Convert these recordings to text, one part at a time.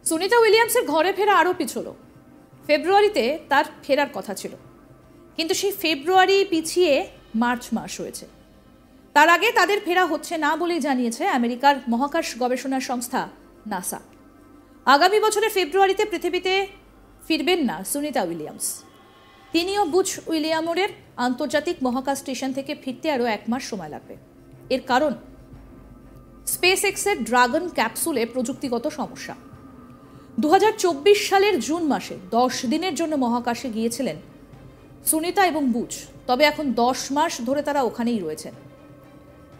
সুনিতা উইলিয়ামসের ঘরে ফেরা আরও পিছলো। ফেব্রুয়ারিতে তার ফেরার কথা ছিল, কিন্তু সেই ফেব্রুয়ারি পিছিয়ে মার্চ মাস হয়েছে। তার আগে তাদের ফেরা হচ্ছে না বলেই জানিয়েছে আমেরিকার মহাকাশ গবেষণা সংস্থা নাসা। আগামী বছরের ফেব্রুয়ারিতে পৃথিবীতে ফিরবেন না সুনিতা উইলিয়ামস। তিনিও বুচ উইলিয়ামরের আন্তর্জাতিক মহাকাশ স্টেশন থেকে ফিরতে আরও 1 মাস সময় লাগবে। এর কারণ স্পেস এক্সের ড্রাগন ক্যাপসুলে প্রযুক্তিগত সমস্যা। 2024 সালের জুন মাসে 10 দিনের জন্য মহাকাশে গিয়েছিলেন সুনিতা এবং বুচ, তবে এখন 10 মাস ধরে তারা ওখানেই রয়েছেন।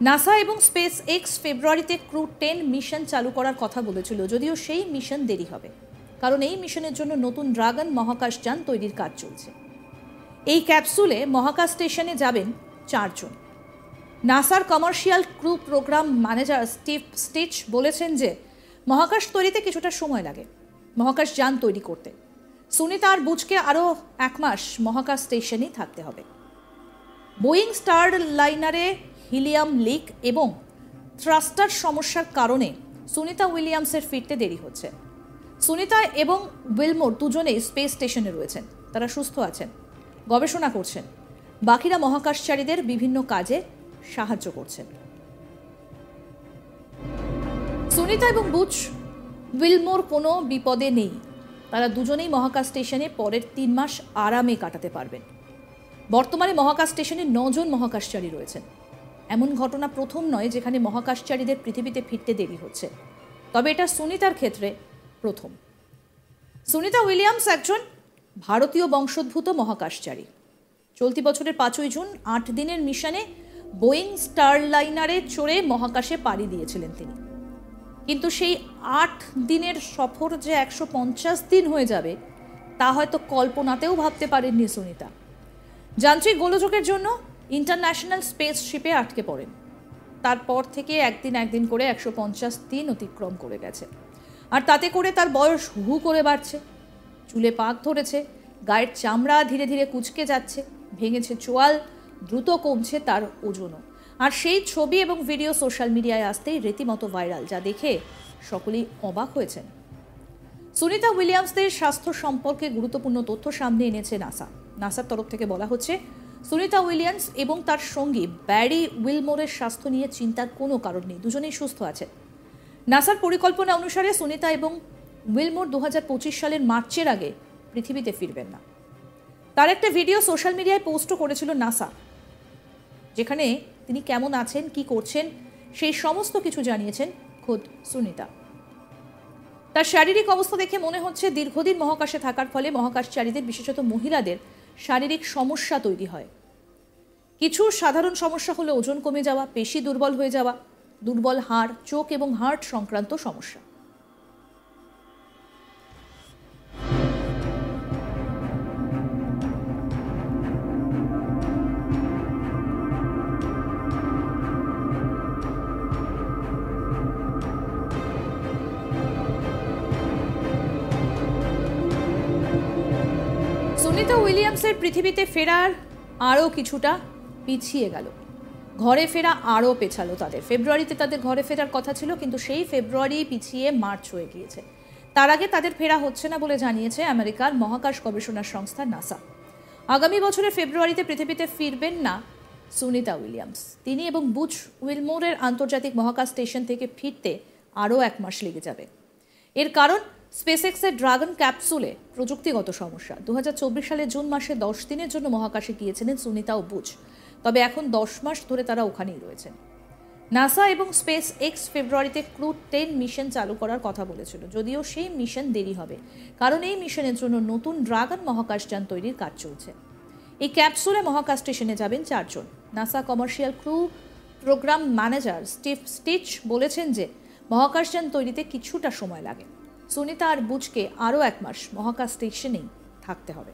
নাসা এবং স্পেস এক্স ফেব্রুয়ারিতে ক্রু 10 মিশন চালু করার কথা বলেছিল, যদিও সেই মিশন দেরি হবে, কারণ এই মিশনের জন্য নতুন ড্রাগন মহাকাশযান তৈরির কাজ চলছে। এই ক্যাপসুলে মহাকাশ স্টেশনে যাবেন 4 জন। নাসার commercial crew program manager Steve Stich বলেছেন যে মহাকাশ তৈরিতে কিছুটা সময় লাগে মহাকাশ যান তৈরি করতে। সুনিতা আর বুচকে আরও 1 মাস মহাকাশ স্টেশনেই থাকতে হবে। বোয়িং স্টার লাইনারে হিলিয়াম লিক এবং থ্রাস্টার সমস্যার কারণে সুনিতা উইলিয়ামসের ফিরতে দেরি হচ্ছে। সুনিতা এবং উইলমোর দুজনেই স্পেস স্টেশনে রয়েছেন, তারা সুস্থ আছেন, গবেষণা করছেন, বাকিরা মহাকাশচারীদের বিভিন্ন কাজে সাহায্য করছেন। সুনিতা এবং বুচ উইলমোর কোনো বিপদে নেই, তারা দুজনেই মহাকাশ স্টেশনে পরের 3 মাস আরামে কাটাতে পারবেন। বর্তমানে মহাকাশ স্টেশনে 9 জন মহাকাশচারী রয়েছেন। এমন ঘটনা প্রথম নয় যেখানে মহাকাশচারীদের পৃথিবীতে ফিরতে দেরি হচ্ছে, তবে এটা সুনিতার ক্ষেত্রে প্রথম। সুনিতা উইলিয়ামস একজন ভারতীয় বংশোদ্ভূত মহাকাশচারী। চলতি বছরের 5ই জুন 8 দিনের মিশনে বোয়িং স্টারলাইনারে চড়ে মহাকাশে পাড়ি দিয়েছিলেন তিনি। কিন্তু সেই 8 দিনের সফর যে 150 দিন হয়ে যাবে তা হয়তো কল্পনাতেও ভাবতে পারেননি সুনিতা। যান্ত্রিক গোলযোগের জন্য ইন্টারন্যাশনাল স্পেস শিপে আটকে পড়েন। তারপর থেকে একদিন করে 150 দিন অতিক্রম করে গেছে, আর তাতে করে তার বয়স হু করে বাড়ছে, চুলে পাক ধরেছে, গায়ের চামড়া ধীরে ধীরে কুঁচকে যাচ্ছে, ভেঙেছে চোয়াল, দ্রুত কমছে তার ওজনও। আর সেই ছবি এবং ভিডিও সোশ্যাল মিডিয়ায় আসতেই রীতিমতো ভাইরাল, যা দেখে সকলেই অবাক হয়েছেন। সুনিতা উইলিয়ামসদের স্বাস্থ্য সম্পর্কে গুরুত্বপূর্ণ তথ্য সামনে এনেছে নাসা। নাসার তরফ থেকে বলা হচ্ছে, সুনিতা উইলিয়ামস এবং তার সঙ্গী ব্যারি উইলমোরের স্বাস্থ্য নিয়ে চিন্তার কোনো কারণ নেই, দুজনেই সুস্থ আছেন। নাসার পরিকল্পনা অনুসারে সুনিতা এবং উইলমোর 2025 সালের মার্চের আগে পৃথিবীতে ফিরবেন না। তার একটা ভিডিও সোশ্যাল মিডিয়ায় পোস্টও করেছিল নাসা, যেখানে তিনি কেমন আছেন, কি করছেন সেই সমস্ত কিছু জানিয়েছেন খোদ সুনিতা। তার শারীরিক অবস্থা দেখে মনে হচ্ছে দীর্ঘদিন মহাকাশে থাকার ফলে মহাকাশচারীদের, বিশেষত মহিলাদের শারীরিক সমস্যা তৈরি হয়। কিছু সাধারণ সমস্যা হলো ওজন কমে যাওয়া, পেশি দুর্বল হয়ে যাওয়া, দুর্বল হাড়, চোখ এবং হার্ট সংক্রান্ত সমস্যা। সুনিতা উইলিয়ামসের পৃথিবীতে ফেরার আরও কিছুটা পিছিয়ে গেল, ঘরে ফেরা আরও পেছালো তাদের। ফেব্রুয়ারিতে তাদের ঘরে ফেরার কথা ছিল, কিন্তু সেই ফেব্রুয়ারি পিছিয়ে মার্চ হয়ে গিয়েছে। তার আগে তাদের ফেরা হচ্ছে না বলে জানিয়েছে আমেরিকার মহাকাশ গবেষণা সংস্থা নাসা। আগামী বছরের ফেব্রুয়ারিতে পৃথিবীতে ফিরবেন না সুনিতা উইলিয়ামস। তিনি এবং বুচ উইলমোরের আন্তর্জাতিক মহাকাশ স্টেশন থেকে ফিরতে আরও 1 মাস লেগে যাবে। এর কারণ স্পেসএক্সের ড্রাগন ক্যাপসুলে প্রযুক্তিগত সমস্যা। 2024 সালের জুন মাসে 10 দিনের জন্য মহাকাশে গিয়েছিলেন সুনিতা ও বুচ, তবে এখন 10 মাস ধরে তারা ওখানেই রয়েছেন। নাসা এবং স্পেস এক্স ফেব্রুয়ারিতে ক্রু 10 মিশন চালু করার কথা বলেছিল, যদিও সেই মিশন দেরি হবে, কারণ এই মিশনের জন্য নতুন ড্রাগন মহাকাশযান তৈরির কাজ চলছে। এই ক্যাপসুলে মহাকাশ স্টেশনে যাবেন 4 জন। NASA commercial crew program manager Steve Stich বলেছেন যে মহাকাশযান তৈরিতে কিছুটা সময় লাগে। সুনিতা আর বুচকে আরও 1 মাস মহাকাশ স্টেশনেই থাকতে হবে।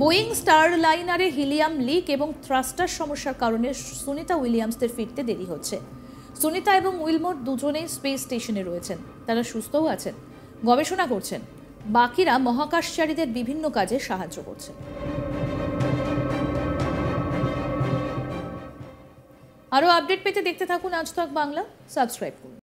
বোয়িং স্টারলাইনারে হিলিয়াম লিক এবং থ্রাস্টার সমস্যার কারণে সুনিতা উইলিয়ামসদের ফিরতে দেরি হচ্ছে। সুনিতা এবং উইলমোর দুজনেই স্পেস স্টেশনে রয়েছেন, তারা সুস্থও আছেন, গবেষণা করছেন, বাকিরা মহাকাশচারীদের বিভিন্ন কাজে সাহায্য করছেন। আরও আপডেট পেতে দেখতে থাকুন আজ তক বাংলা, সাবস্ক্রাইব করুন।